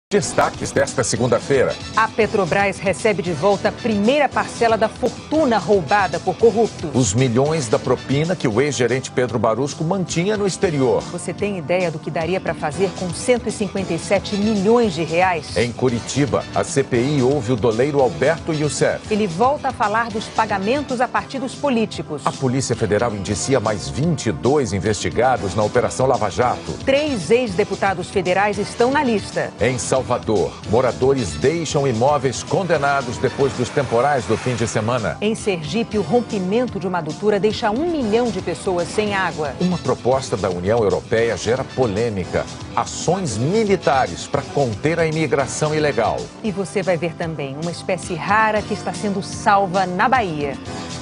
Destaques desta segunda-feira. A Petrobras recebe de volta a primeira parcela da fortuna roubada por corruptos. Os milhões da propina que o ex-gerente Pedro Barusco mantinha no exterior. Você tem ideia do que daria para fazer com 157 milhões de reais? Em Curitiba, a CPI ouve o doleiro Alberto Youssef. Ele volta a falar dos pagamentos a partidos políticos. A Polícia Federal indicia mais 22 investigados na Operação Lava Jato. 3 ex-deputados federais estão na lista. Em Salvador, moradores deixam imóveis condenados depois dos temporais do fim de semana. Em Sergipe, o rompimento de uma adutora deixa 1 milhão de pessoas sem água. Uma proposta da União Europeia gera polêmica. Ações militares para conter a imigração ilegal. E você vai ver também uma espécie rara que está sendo salva na Bahia.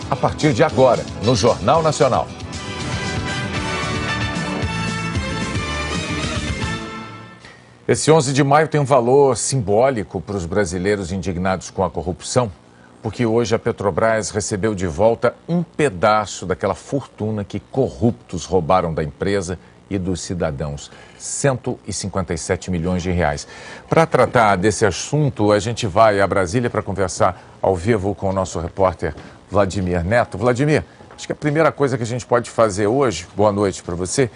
A partir de agora, no Jornal Nacional. Esse 11 de maio tem um valor simbólico para os brasileiros indignados com a corrupção, porque hoje a Petrobras recebeu de volta um pedaço daquela fortuna que corruptos roubaram da empresa e dos cidadãos, 157 milhões de reais. Para tratar desse assunto, a gente vai a Brasília para conversar ao vivo com o nosso repórter Vladimir Neto. Vladimir, acho que a primeira coisa que a gente pode fazer hoje, boa noite para você,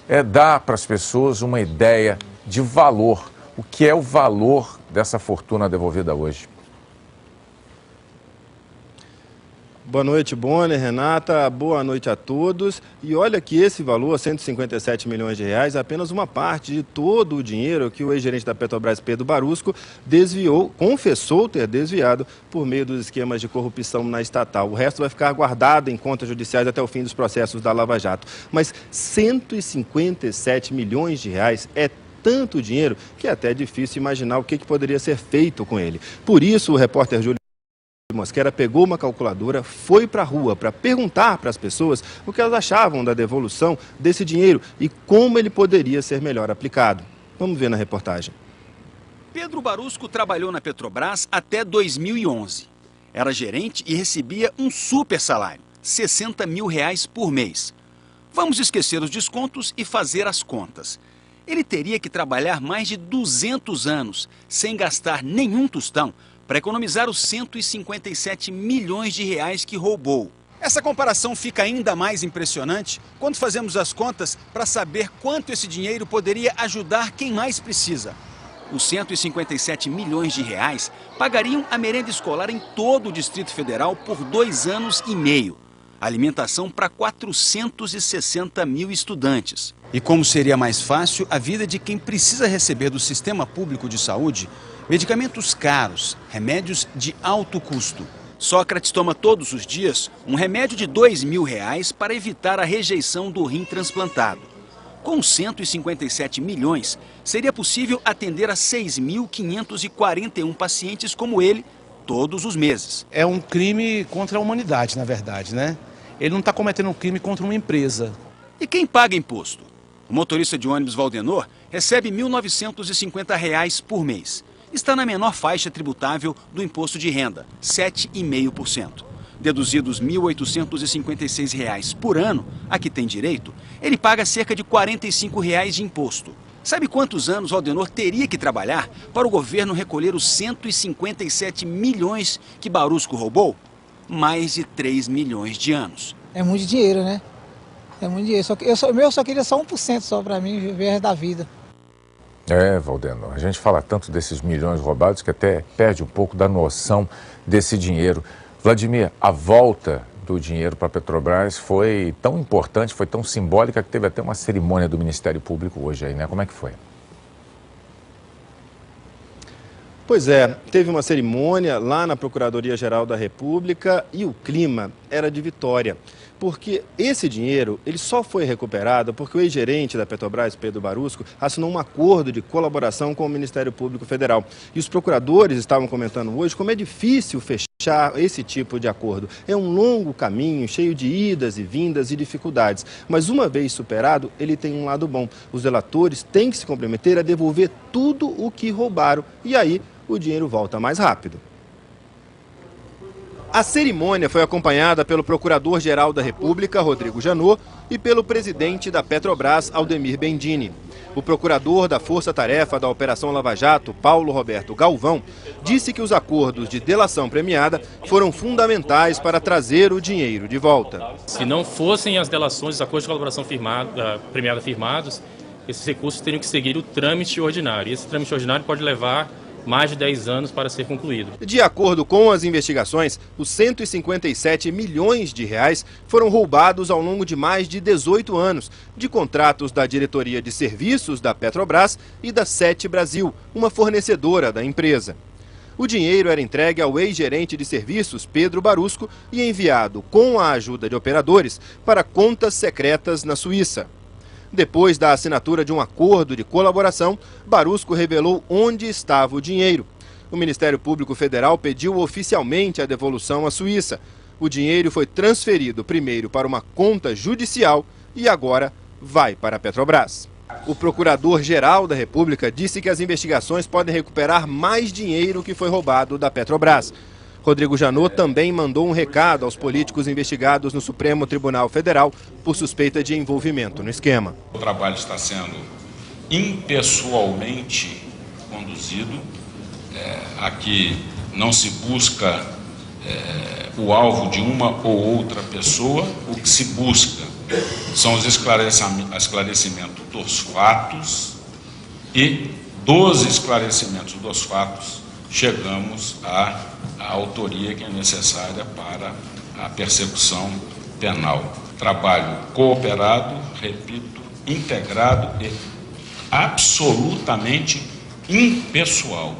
é dar para as pessoas uma ideia de valor. O que é o valor dessa fortuna devolvida hoje? Boa noite, Bonner, Renata, boa noite a todos. E olha que esse valor, 157 milhões de reais, é apenas uma parte de todo o dinheiro que o ex-gerente da Petrobras, Pedro Barusco, confessou ter desviado por meio dos esquemas de corrupção na estatal. O resto vai ficar guardado em contas judiciais até o fim dos processos da Lava Jato. Mas 157 milhões de reais é tanto dinheiro que é até difícil imaginar o que poderia ser feito com ele. Por isso, o repórter Júlio Mosquera pegou uma calculadora, foi para a rua para perguntar para as pessoas o que elas achavam da devolução desse dinheiro e como ele poderia ser melhor aplicado. Vamos ver na reportagem. Pedro Barusco trabalhou na Petrobras até 2011. Era gerente e recebia um super salário, 60 mil reais por mês. Vamos esquecer os descontos e fazer as contas. Ele teria que trabalhar mais de 200 anos, sem gastar nenhum tostão, para economizar os 157 milhões de reais que roubou. Essa comparação fica ainda mais impressionante quando fazemos as contas para saber quanto esse dinheiro poderia ajudar quem mais precisa. Os 157 milhões de reais pagariam a merenda escolar em todo o Distrito Federal por 2 anos e meio. Alimentação para 460 mil estudantes. E como seria mais fácil a vida de quem precisa receber do sistema público de saúde medicamentos caros, remédios de alto custo. Sócrates toma todos os dias um remédio de 2 mil reais para evitar a rejeição do rim transplantado. Com 157 milhões, seria possível atender a 6.541 pacientes como ele todos os meses. É um crime contra a humanidade, na verdade, né? Ele não está cometendo um crime contra uma empresa. E quem paga imposto? O motorista de ônibus Valdenor recebe R$ 1.950 por mês. Está na menor faixa tributável do imposto de renda, 7,5%. Deduzidos R$ 1.856 por ano, a que tem direito, ele paga cerca de R$ 45 de imposto. Sabe quantos anos Valdenor teria que trabalhar para o governo recolher os 157 milhões que Barusco roubou? Mais de 3 milhões de anos. É muito dinheiro, né? É muito dinheiro. Eu só queria só 1% só para mim viver da vida. É, Valdenor, a gente fala tanto desses milhões roubados que até perde um pouco da noção desse dinheiro. Vladimir, a volta do dinheiro para a Petrobras foi tão importante, foi tão simbólica que teve até uma cerimônia do Ministério Público hoje aí, né? Como é que foi? Pois é, teve uma cerimônia lá na Procuradoria-Geral da República e o clima era de vitória. Porque esse dinheiro, ele só foi recuperado porque o ex-gerente da Petrobras, Pedro Barusco, assinou um acordo de colaboração com o Ministério Público Federal. E os procuradores estavam comentando hoje como é difícil fechar esse tipo de acordo. É um longo caminho, cheio de idas e vindas e dificuldades. Mas uma vez superado, ele tem um lado bom. Os delatores têm que se comprometer a devolver tudo o que roubaram. E aí, o dinheiro volta mais rápido. A cerimônia foi acompanhada pelo Procurador-Geral da República, Rodrigo Janot, e pelo presidente da Petrobras, Aldemir Bendini. O procurador da Força Tarefa da Operação Lava Jato, Paulo Roberto Galvão, disse que os acordos de delação premiada foram fundamentais para trazer o dinheiro de volta. Se não fossem as delações, os acordos de colaboração premiada firmados, esses recursos teriam que seguir o trâmite ordinário. E esse trâmite ordinário pode levar mais de 10 anos para ser concluído. De acordo com as investigações, os 157 milhões de reais foram roubados ao longo de mais de 18 anos, de contratos da Diretoria de Serviços da Petrobras e da Sete Brasil, uma fornecedora da empresa. O dinheiro era entregue ao ex-gerente de serviços, Pedro Barusco, e enviado, com a ajuda de operadores, para contas secretas na Suíça. Depois da assinatura de um acordo de colaboração, Barusco revelou onde estava o dinheiro. O Ministério Público Federal pediu oficialmente a devolução à Suíça. O dinheiro foi transferido primeiro para uma conta judicial e agora vai para a Petrobras. O Procurador-Geral da República disse que as investigações podem recuperar mais dinheiro que foi roubado da Petrobras. Rodrigo Janot também mandou um recado aos políticos investigados no Supremo Tribunal Federal por suspeita de envolvimento no esquema. O trabalho está sendo impessoalmente conduzido. Aqui não se busca o alvo de uma ou outra pessoa. O que se busca são os esclarecimentos dos fatos e dos esclarecimentos dos fatos chegamos à autoria que é necessária para a persecução penal. Trabalho cooperado, repito, integrado e absolutamente impessoal.